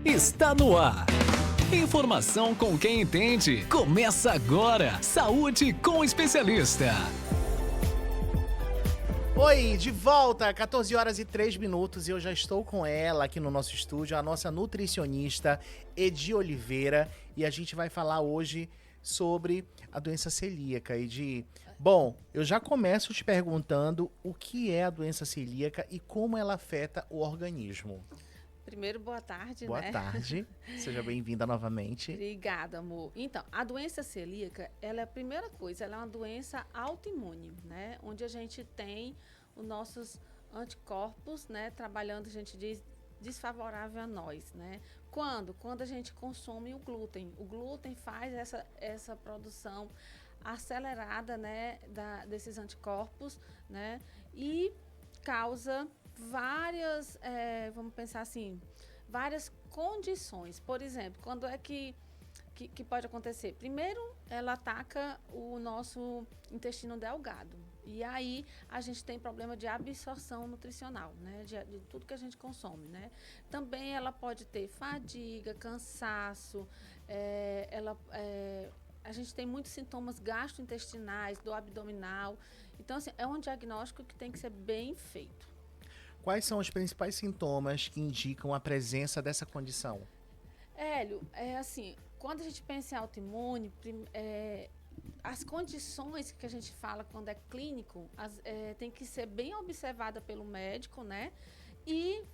está no ar. Informação com quem entende. Começa agora. Saúde com o especialista. Oi, de volta, 14 horas e 3 minutos e eu já estou com ela aqui no nosso estúdio, a nossa nutricionista Edi Oliveira, e a gente vai falar hoje sobre a doença celíaca. Edi, bom, eu já começo te perguntando o que é a doença celíaca e como ela afeta o organismo. Primeiro, boa tarde, Boa né? tarde, seja bem-vinda novamente. Obrigada, amor. Então, a doença celíaca, ela é a primeira coisa, ela é uma doença autoimune, né? Onde a gente tem os nossos anticorpos, né? Trabalhando, a gente diz, desfavorável a nós, né? Quando a gente consome o glúten. O glúten faz essa produção acelerada, né? Desses anticorpos, né? E causa várias, vamos pensar assim, várias condições. Por exemplo, quando é que pode acontecer? Primeiro, ela ataca o nosso intestino delgado. E aí, a gente tem problema de absorção nutricional, né? De tudo que a gente consome, né? Também ela pode ter fadiga, cansaço, a gente tem muitos sintomas gastrointestinais, do abdominal. Então, assim, é um diagnóstico que tem que ser bem feito. Quais são os principais sintomas que indicam a presença dessa condição? Hélio, assim, quando a gente pensa em autoimune, as condições que a gente fala quando é clínico, tem que ser bem observada pelo médico, né? E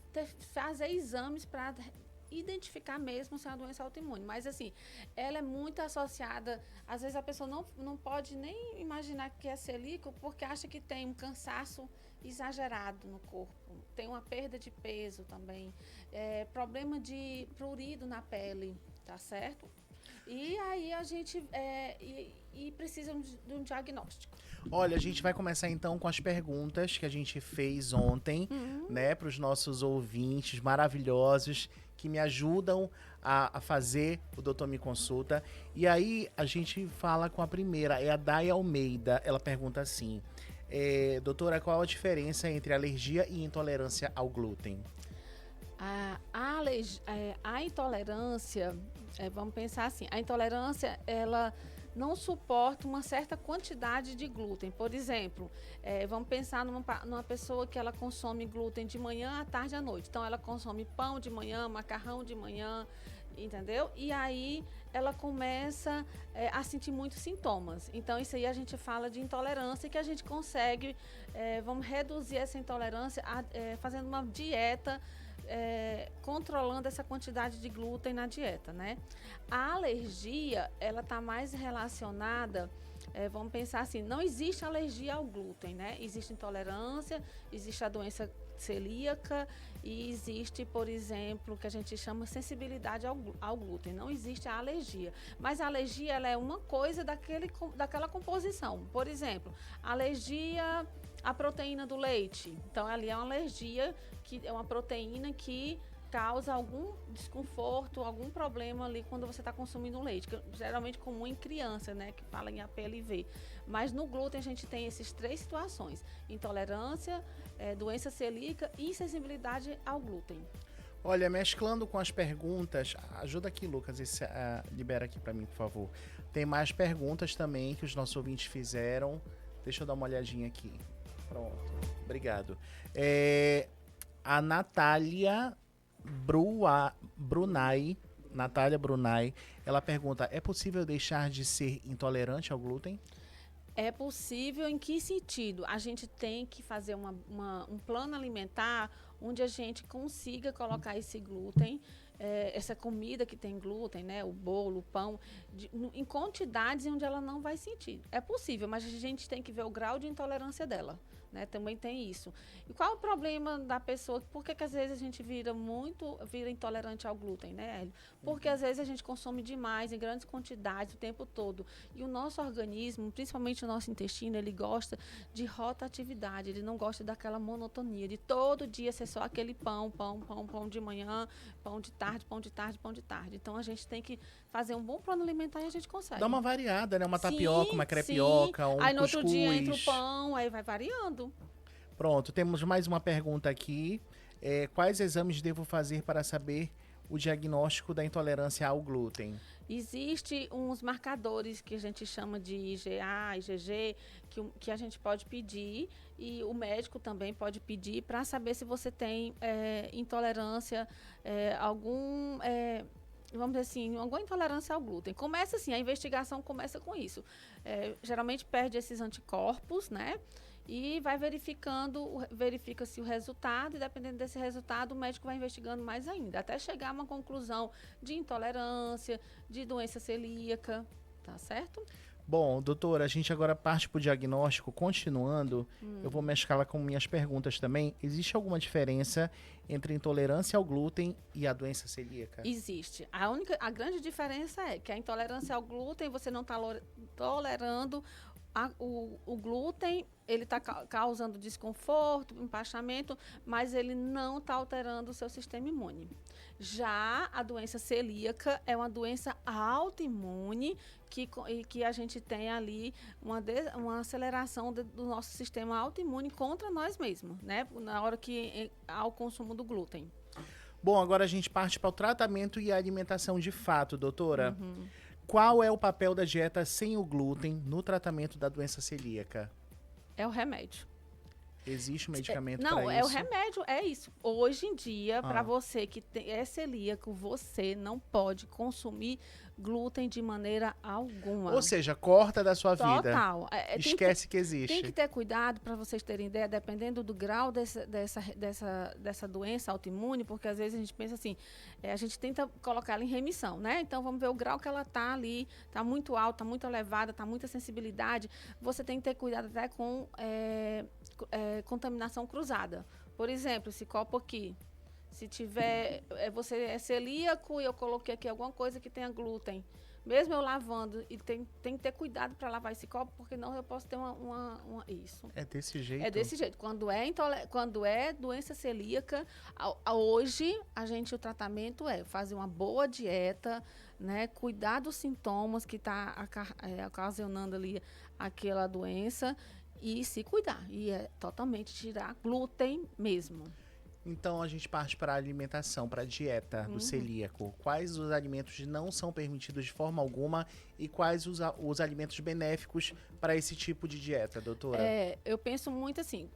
fazer exames para identificar mesmo se é uma doença autoimune. Mas, assim, ela é muito associada... Às vezes a pessoa não pode nem imaginar que é celíaco porque acha que tem um cansaço exagerado no corpo. Tem uma perda de peso também. Problema de prurido na pele, tá certo? E aí a gente precisa de um diagnóstico. Olha, a gente vai começar então com as perguntas que a gente fez ontem, né, para os nossos ouvintes maravilhosos que me ajudam a fazer o Doutor Me Consulta. E aí a gente fala com a primeira, é a Day Almeida. Ela pergunta assim: doutora, qual a diferença entre alergia e intolerância ao glúten? A intolerância, vamos pensar assim, a intolerância, ela não suporta uma certa quantidade de glúten. Por exemplo, vamos pensar numa pessoa que ela consome glúten de manhã, à tarde e à noite. Então, ela consome pão de manhã, macarrão de manhã, entendeu? E aí, ela começa a sentir muitos sintomas. Então, isso aí a gente fala de intolerância, que a gente consegue, vamos reduzir essa intolerância fazendo uma dieta, controlando essa quantidade de glúten na dieta, né? A alergia, ela está mais relacionada, vamos pensar assim, não existe alergia ao glúten, né? Existe intolerância, existe a doença celíaca e existe, por exemplo, o que a gente chama sensibilidade ao glúten. Não existe a alergia. Mas a alergia, ela é uma coisa daquela composição. Por exemplo, alergia à proteína do leite. Então, ali é uma alergia, que é uma proteína que causa algum desconforto, algum problema ali quando você está consumindo leite, que é geralmente comum em criança, né, que fala em APLV. Mas no glúten a gente tem essas três situações: intolerância, doença celíaca e insensibilidade ao glúten. Olha, mesclando com as perguntas, ajuda aqui, Lucas, libera aqui para mim, por favor. Tem mais perguntas também que os nossos ouvintes fizeram. Deixa eu dar uma olhadinha aqui. Pronto, obrigado. A Natália Brunai, ela pergunta: é possível deixar de ser intolerante ao glúten? É possível em que sentido? A gente tem que fazer um plano alimentar onde a gente consiga colocar esse glúten, essa comida que tem glúten, né, o bolo, o pão, em quantidades onde ela não vai sentir. É possível, mas a gente tem que ver o grau de intolerância dela, né? Também tem isso. E qual o problema da pessoa? Por que às vezes a gente vira intolerante ao glúten, né, Hélio? Porque às vezes a gente consome demais, em grandes quantidades, o tempo todo. E o nosso organismo, principalmente o nosso intestino, ele gosta de rotatividade, ele não gosta daquela monotonia, de todo dia ser só aquele pão de manhã, pão de tarde, pão de tarde, pão de tarde. Então a gente tem que fazer um bom plano alimentar e a gente consegue. Dá uma variada, né? Uma tapioca, uma crepioca, um cuscuz. Aí no outro dia entra o pão, aí vai variando. Pronto, temos mais uma pergunta aqui. Quais exames devo fazer para saber o diagnóstico da intolerância ao glúten? Existe uns marcadores que a gente chama de IgA, IgG, que a gente pode pedir e o médico também pode pedir para saber se você tem intolerância, vamos dizer assim, alguma intolerância ao glúten. Começa assim, a investigação começa com isso. Geralmente perde esses anticorpos, né? E vai verifica-se o resultado, e dependendo desse resultado, o médico vai investigando mais ainda, até chegar a uma conclusão de intolerância, de doença celíaca, tá certo? Bom, doutora, a gente agora parte para o diagnóstico. Continuando, eu vou mesclar com minhas perguntas também. Existe alguma diferença entre intolerância ao glúten e a doença celíaca? Existe. A grande diferença é que a intolerância ao glúten, você não está tolerando o glúten, ele está causando desconforto, empachamento, mas ele não está alterando o seu sistema imune. Já a doença celíaca é uma doença autoimune que a gente tem ali uma aceleração do nosso sistema autoimune contra nós mesmos, né? Na hora que há o consumo do glúten. Bom, agora a gente parte para o tratamento e a alimentação de fato, doutora. Qual é o papel da dieta sem o glúten no tratamento da doença celíaca? É o remédio. Existe um medicamento para isso? Não, é o remédio, é isso. Hoje em dia, para você que é celíaco, você não pode consumir glúten de maneira alguma. Ou seja, corta da sua vida. Total. Esquece que existe. Tem que ter cuidado, para vocês terem ideia, dependendo do grau dessa doença autoimune, porque às vezes a gente pensa assim, a gente tenta colocar ela em remissão, né? Então vamos ver o grau que ela está ali, está muito alta, está muito elevada, está muita sensibilidade. Você tem que ter cuidado até com contaminação cruzada. Por exemplo, esse copo aqui. Se tiver, você é celíaco e eu coloquei aqui alguma coisa que tenha glúten, mesmo eu lavando, e tem que ter cuidado para lavar esse copo, porque não eu posso ter isso. É desse jeito? É desse jeito. Quando é doença celíaca, hoje o tratamento é fazer uma boa dieta, né, cuidar dos sintomas que está ocasionando ali aquela doença e se cuidar. E é totalmente tirar glúten mesmo. Então a gente parte para a alimentação, para a dieta do celíaco. Quais os alimentos não são permitidos de forma alguma e quais os alimentos benéficos para esse tipo de dieta, doutora? Eu penso muito assim,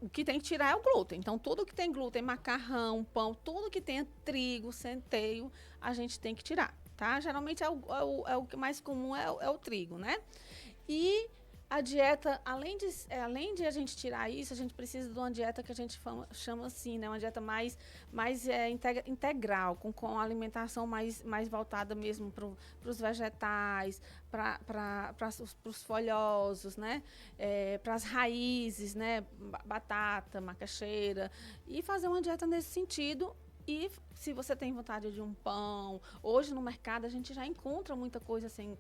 o que tem que tirar é o glúten. Então tudo que tem glúten, macarrão, pão, tudo que tenha trigo, centeio, a gente tem que tirar, tá? Geralmente o que mais comum é o trigo, né? E a dieta, além de a gente tirar isso, a gente precisa de uma dieta que a gente chama assim, né? Uma dieta mais integral, com alimentação mais voltada mesmo para os vegetais, para os folhosos, né? Para as raízes, né? Batata, macaxeira. E fazer uma dieta nesse sentido. E se você tem vontade de um pão, hoje no mercado a gente já encontra muita coisa assim.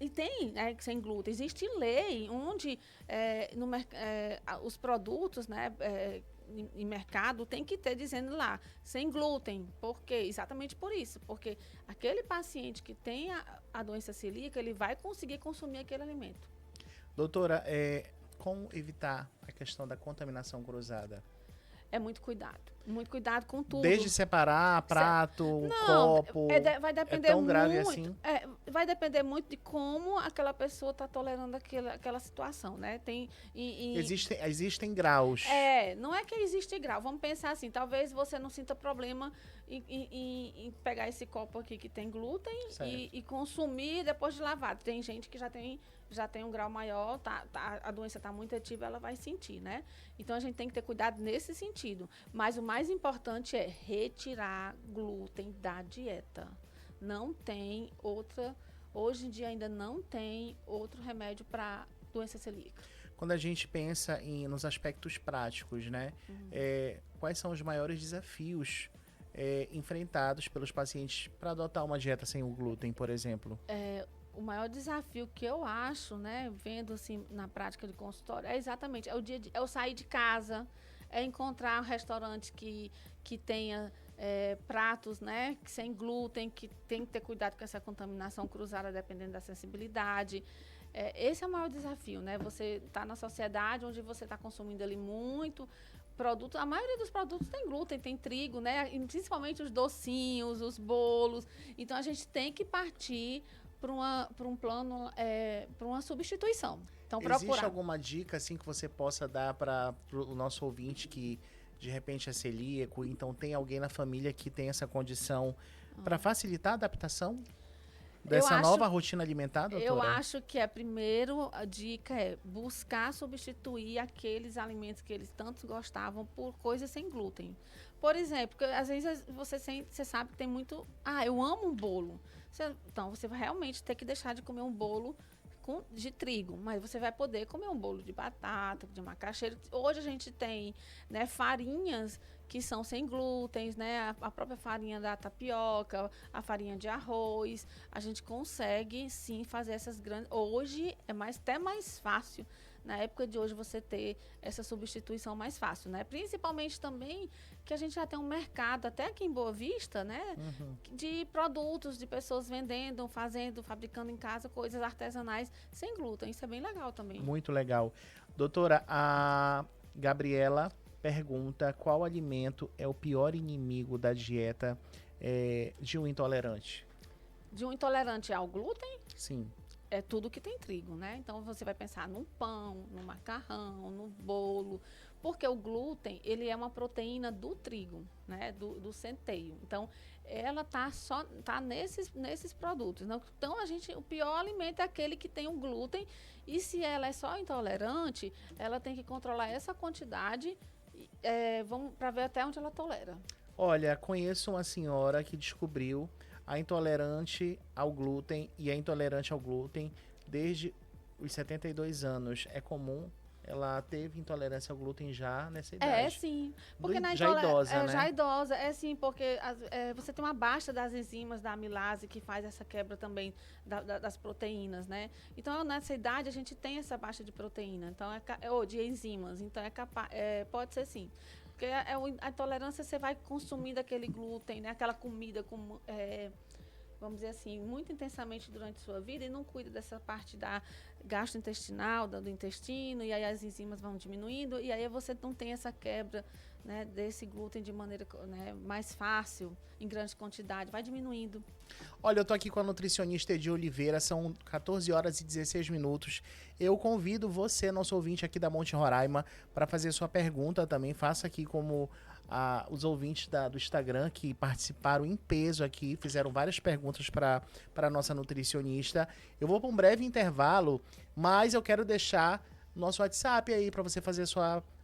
E tem sem glúten. Existe lei onde os produtos, né, em mercado tem que ter dizendo lá, sem glúten. Por quê? Exatamente por isso. Porque aquele paciente que tem a doença celíaca, ele vai conseguir consumir aquele alimento. Doutora, como evitar a questão da contaminação cruzada? É muito cuidado com tudo. Desde separar prato, copo. Vai depender tão grave muito, assim? Vai depender muito de como aquela pessoa está tolerando aquela situação, né? Existem graus. Não é que existe grau. Vamos pensar assim, talvez você não sinta problema em pegar esse copo aqui que tem glúten e consumir depois de lavado. Tem gente que já tem um grau maior, a doença está muito ativa, ela vai sentir, né? Então, a gente tem que ter cuidado nesse sentido. Mas o mais importante é retirar glúten da dieta. Não tem hoje em dia ainda não tem outro remédio para doença celíaca. Quando a gente pensa nos aspectos práticos, né? Quais são os maiores desafios enfrentados pelos pacientes para adotar uma dieta sem o glúten, por exemplo? O maior desafio que eu acho, né, vendo assim na prática de consultório, é exatamente o sair de casa, encontrar um restaurante que tenha pratos, né, sem glúten, que tem que ter cuidado com essa contaminação cruzada dependendo da sensibilidade. Esse é o maior desafio, né? Você está na sociedade onde você está consumindo ali muito a maioria dos produtos tem glúten, tem trigo, né? E principalmente os docinhos, os bolos. Então, a gente tem que partir para um plano, para uma substituição. Então, Existe alguma dica assim que você possa dar para o nosso ouvinte que de repente é celíaco, então tem alguém na família que tem essa condição para facilitar a adaptação dessa nova rotina alimentar, doutora? Eu acho que a primeira dica é buscar substituir aqueles alimentos que eles tanto gostavam por coisas sem glúten. Por exemplo, porque às vezes você sabe que tem muito... eu amo um bolo. Então, você vai realmente ter que deixar de comer um bolo de trigo, mas você vai poder comer um bolo de batata, de macaxeira. Hoje a gente tem, né, farinhas que são sem glúten, né? A própria farinha da tapioca, a farinha de arroz. A gente consegue, sim, fazer essas grandes... Hoje é até mais fácil, na época de hoje, você ter essa substituição mais fácil, né? Principalmente também que a gente já tem um mercado, até aqui em Boa Vista, né? De produtos, de pessoas vendendo, fabricando em casa coisas artesanais sem glúten. Isso é bem legal também. Muito legal. Doutora, a Gabriela pergunta qual alimento é o pior inimigo da dieta de um intolerante? De um intolerante ao glúten? Sim. É tudo que tem trigo, né? Então, você vai pensar num pão, no macarrão, no bolo, porque o glúten, ele é uma proteína do trigo, né? Do centeio. Então, ela tá nesses produtos. Né? Então, o pior alimento é aquele que tem o glúten, e se ela é só intolerante, ela tem que controlar essa quantidade, para ver até onde ela tolera. Olha, conheço uma senhora que descobriu a intolerante ao glúten e a intolerante ao glúten desde os 72 anos. É comum, ela teve intolerância ao glúten já nessa idade. É, sim. Porque já idosa, né? Já idosa, sim, porque você tem uma baixa das enzimas da amilase que faz essa quebra também das proteínas, né? Então, nessa idade, a gente tem essa baixa de proteína, então ou de enzimas, então pode ser sim. Porque a intolerância, você vai consumindo aquele glúten, né? Aquela comida com... vamos dizer assim, muito intensamente durante a sua vida e não cuida dessa parte da gastrointestinal, do intestino, e aí as enzimas vão diminuindo, e aí você não tem essa quebra, né, desse glúten de maneira, né, mais fácil, em grande quantidade, vai diminuindo. Olha, eu tô aqui com a nutricionista Edi Oliveira, são 14 horas e 16 minutos. Eu convido você, nosso ouvinte aqui da Monte Roraima, para fazer sua pergunta também. Faça aqui como os ouvintes do Instagram que participaram em peso aqui, fizeram várias perguntas para a nossa nutricionista. Eu vou para um breve intervalo, mas eu quero deixar nosso WhatsApp aí para você fazer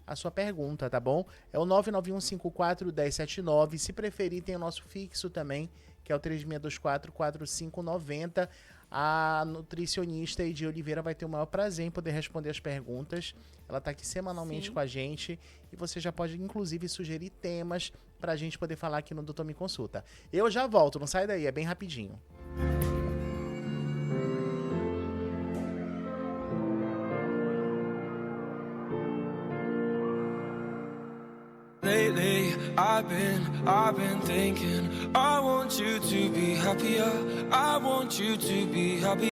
a sua pergunta, tá bom? É o 991541079. Se preferir, tem o nosso fixo também, que é o 36244590. A nutricionista Edi Oliveira vai ter o maior prazer em poder responder as perguntas. Ela está aqui semanalmente com a gente e você já pode, inclusive, sugerir temas para a gente poder falar aqui no Doutor Me Consulta. Eu já volto, não sai daí, é bem rapidinho. Lately, I've been thinking, I want you to be happier, I want you to be happy.